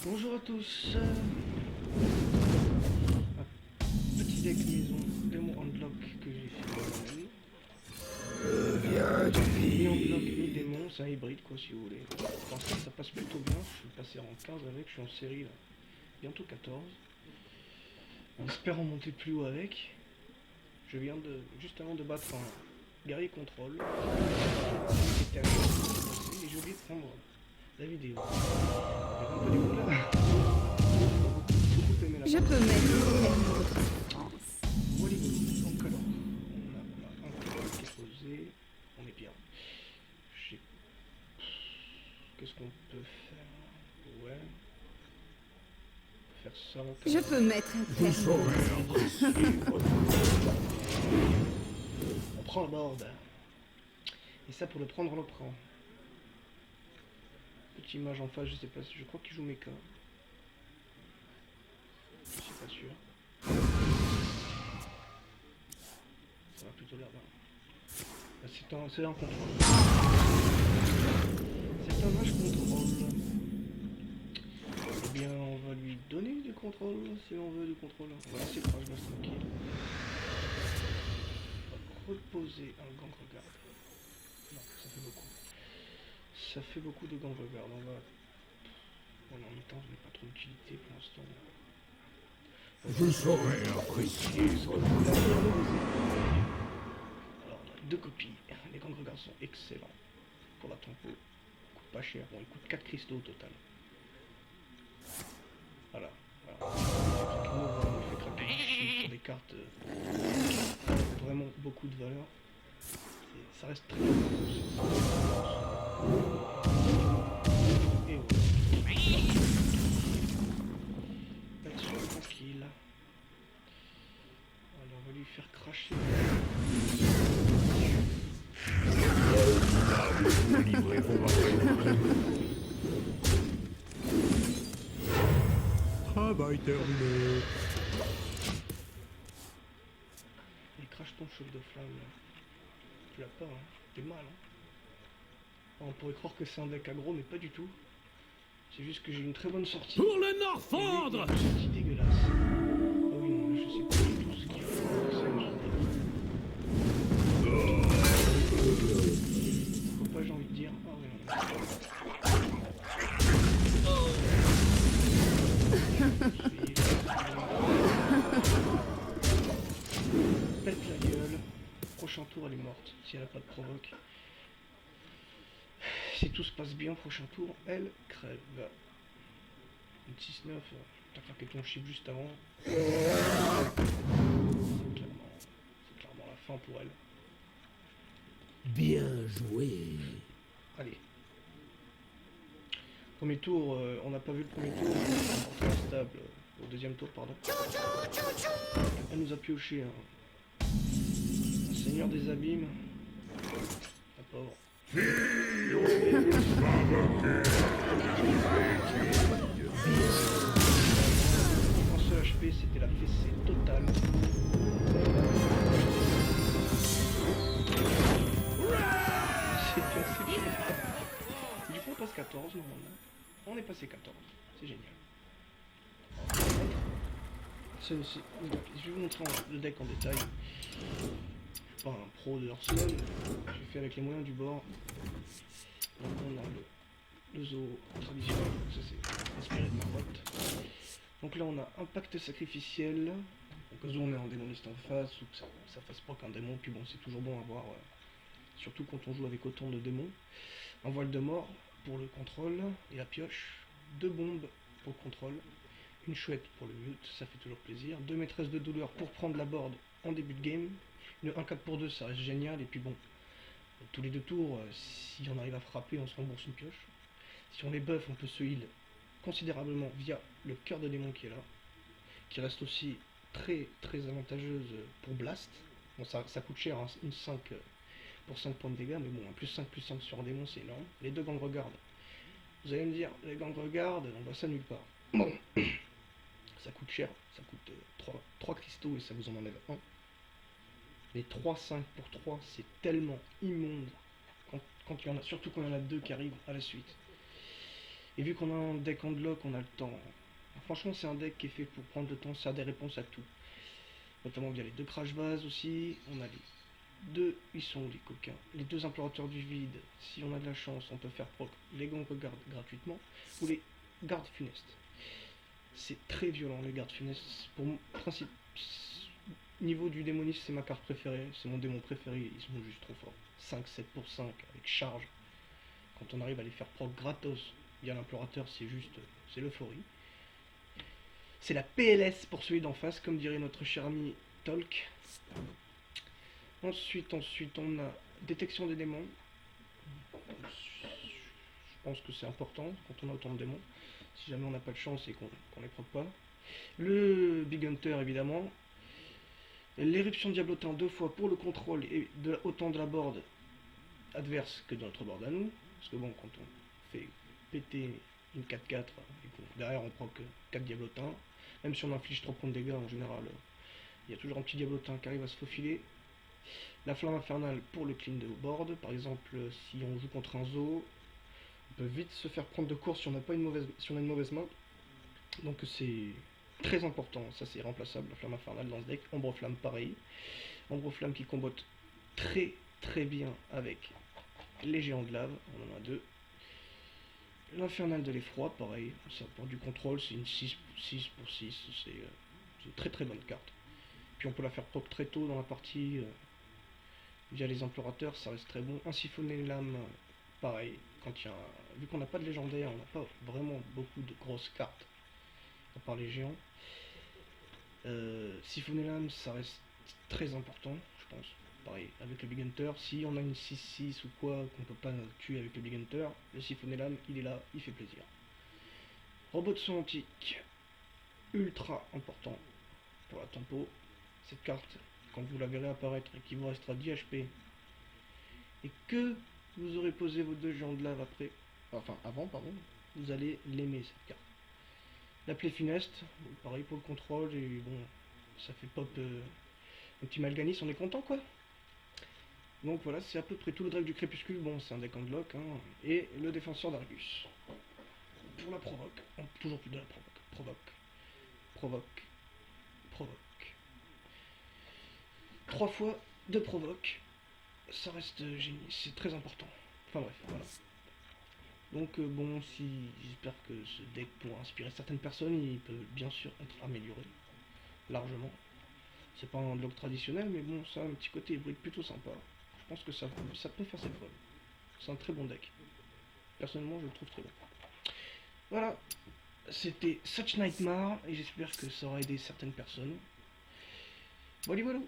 Bonjour à tous. Un petit deck maison démon unblock que j'ai fait moi-même. Mi unblock, mi démon, c'est un hybride quoi si vous voulez. Pour l'instant ça passe plutôt bien, je suis passé en 15 avec, je suis en série là, bientôt 14. En espérant monter plus haut avec. Je viens de, juste avant de battre un guerrier contrôle. Et j'ai oublié de prendre la vidéo. J'ai un peu du coup là. Beaucoup aimé la Je partie. peux mettre votre souffrance. Voilà, donc alors, on a un tour qui est posé, on est bien. J'ai- Qu'est-ce qu'on peut faire? Ouais, on peut faire ça en Je cas. peux mettre un terme. On prend la board. Et ça, pour le prendre, on le prend. Petite image en face, je sais pas si je crois qu'il joue Mecha. Je suis pas sûr. Ça va plutôt l'air d'un. C'est un contrôle. C'est un match contrôle. Eh bien, on va lui donner du contrôle, si on veut du contrôle. On va laisser Crash Blast tranquille. On va reposer un gang regarde. Non, ça fait beaucoup. Ça fait beaucoup de gang regarde. On va... Bon, en même temps, je n'ai pas trop d'utilité pour l'instant. Je saurais apprécier son... Alors, on a deux copies. Les gang regards sont excellents. Pour la tempo. Ils coûtent pas cher. Bon, ils coûtent 4 cristaux au total. Voilà. Il fait craquer du shit sur des cartes vraiment beaucoup de valeur. Ça reste très bien. Et ouais. Là-dessus, tranquille. Allez, on va lui faire cracher. Vous livrez vos affaires. Travail terminé. Et crache ton chef de flamme là. Tu l'as pas, hein. T'es mal, hein. On pourrait croire que c'est un deck aggro, mais pas du tout. C'est juste que j'ai une très bonne sortie. Pour le Nord fondre! Une sortie dégueulasse. Ah oui, non, là, je sais pas du tout ce qu'il faut. Faut pas, j'ai envie de dire. Ah oui, non. Pète la gueule. Prochain tour, elle est morte. Si elle a pas de provoque. Si tout se passe bien, prochain tour, elle crève. Une 6-9, t'as craqué ton chip juste avant. C'est clairement la fin pour elle. Bien joué. Allez. Premier tour, on n'a pas vu le premier tour, on est instable. Au deuxième tour, pardon. Elle nous a pioché un seigneur des abîmes. La pauvre. En seul HP, c'était la fessée totale. C'était assez génial. Du coup, on passe 14 normalement. On est passé 14. C'est génial. Je vais vous montrer le deck en détail. Je suis pas un pro de Hearthstone. J'ai fait avec les moyens du bord. Donc on a le zoo traditionnel. Ça c'est inspiré de ma boîte. Donc là on a un pacte sacrificiel. Au cas où on est un démoniste en face ou que ça fasse pas qu'un démon. Puis bon, c'est toujours bon à voir. Surtout quand on joue avec autant de démons. Un voile de mort pour le contrôle et la pioche. Deux bombes pour le contrôle. Une chouette pour le mute, ça fait toujours plaisir. Deux maîtresses de douleur pour prendre la board en début de game. Le 1-4 pour 2, ça reste génial. Et puis bon, tous les deux tours, si on arrive à frapper, on se rembourse une pioche. Si on les buff, on peut se heal considérablement via le cœur de démon qui est là. Qui reste aussi très avantageuse pour Blast. Bon, ça coûte cher, hein, une 5 pour 5 points de dégâts, mais bon, un plus 5 sur un démon, c'est énorme. Les deux gangs regardent. Vous allez me dire, les gangs regardent, on voit ça nulle part. Bon. Ça coûte cher, ça coûte 3 cristaux et ça vous en enlève un. Les 3-5 pour 3, c'est tellement immonde quand il y en a, surtout quand il y en a deux qui arrivent à la suite. Et vu qu'on a un deck unlock, on a le temps. Franchement, c'est un deck qui est fait pour prendre le temps, faire des réponses à tout. Notamment via les 2 crash bases aussi. On a les 2, ils sont les coquins. Les 2 implorateurs du vide. Si on a de la chance, on peut faire proc les gants regarde gratuitement. Ou les gardes funestes. C'est très violent les gardes funestes. Pour mon principe, niveau du démoniste, c'est ma carte préférée. C'est mon démon préféré. Ils sont juste trop forts. 5-7 pour 5 avec charge. Quand on arrive à les faire proc gratos via l'implorateur, c'est juste. C'est l'euphorie. C'est la PLS pour celui d'en face, comme dirait notre cher ami Tolk. Ensuite, on a détection des démons. Je pense que c'est important quand on a autant de démons. Si jamais on n'a pas de chance et qu'on les proc pas. Le Big Hunter, évidemment. L'éruption diablotin 2 fois pour le contrôle et autant de la board adverse que de notre board à nous. Parce que bon, quand on fait péter une 4-4 et que derrière on proc 4 diablotins, même si on inflige 3 points de dégâts en général, il y a toujours un petit diablotin qui arrive à se faufiler. La flamme infernale pour le clean de board. Par exemple, si on joue contre un zoo, on peut vite se faire prendre de course si on n'a pas une mauvaise main. Donc c'est très important, ça c'est irremplaçable, la flamme infernale dans ce deck. Ombre flamme pareil. Ombre flamme qui combotte très très bien avec les géants de lave, on en a 2. L'infernal de l'effroi, pareil, ça pour du contrôle, c'est une 6 pour 6, c'est une très très bonne carte. Puis on peut la faire proc très tôt dans la partie via les implorateurs, ça reste très bon. Un siphonner lame, pareil, quand il y a vu qu'on n'a pas de légendaire, on n'a pas vraiment beaucoup de grosses cartes, à part les géants. Siphonner lame, ça reste très important, je pense. Pareil, avec le Big Hunter, si on a une 6-6 ou quoi, qu'on peut pas tuer avec le Big Hunter, le siphonner lame, il est là, il fait plaisir. Robot de son antique, ultra important pour la tempo. Cette carte, quand vous la verrez apparaître et qu'il vous restera 10 HP, et que vous aurez posé vos 2 géants de lave avant, vous allez l'aimer cette carte. La plaie funeste, pareil pour le contrôle, et bon, ça fait pop un petit Malganis, on est content quoi. Donc voilà, c'est à peu près tout le deck du crépuscule. Bon, c'est un deck unlock, hein. Et le défenseur d'Argus. Pour la provoque, toujours plus de la provoque. 3 fois de provoque. Ça reste génie, c'est très important. Enfin bref, voilà. Donc bon, j'espère que ce deck pourra inspirer certaines personnes, il peut bien sûr être amélioré, largement. C'est pas un unlock traditionnel, mais bon, ça a un petit côté hybride plutôt sympa. Je pense que ça peut faire ses preuves. C'est un très bon deck. Personnellement, je le trouve très bon. Voilà, c'était Such Nightmare, et j'espère que ça aura aidé certaines personnes. Voilà.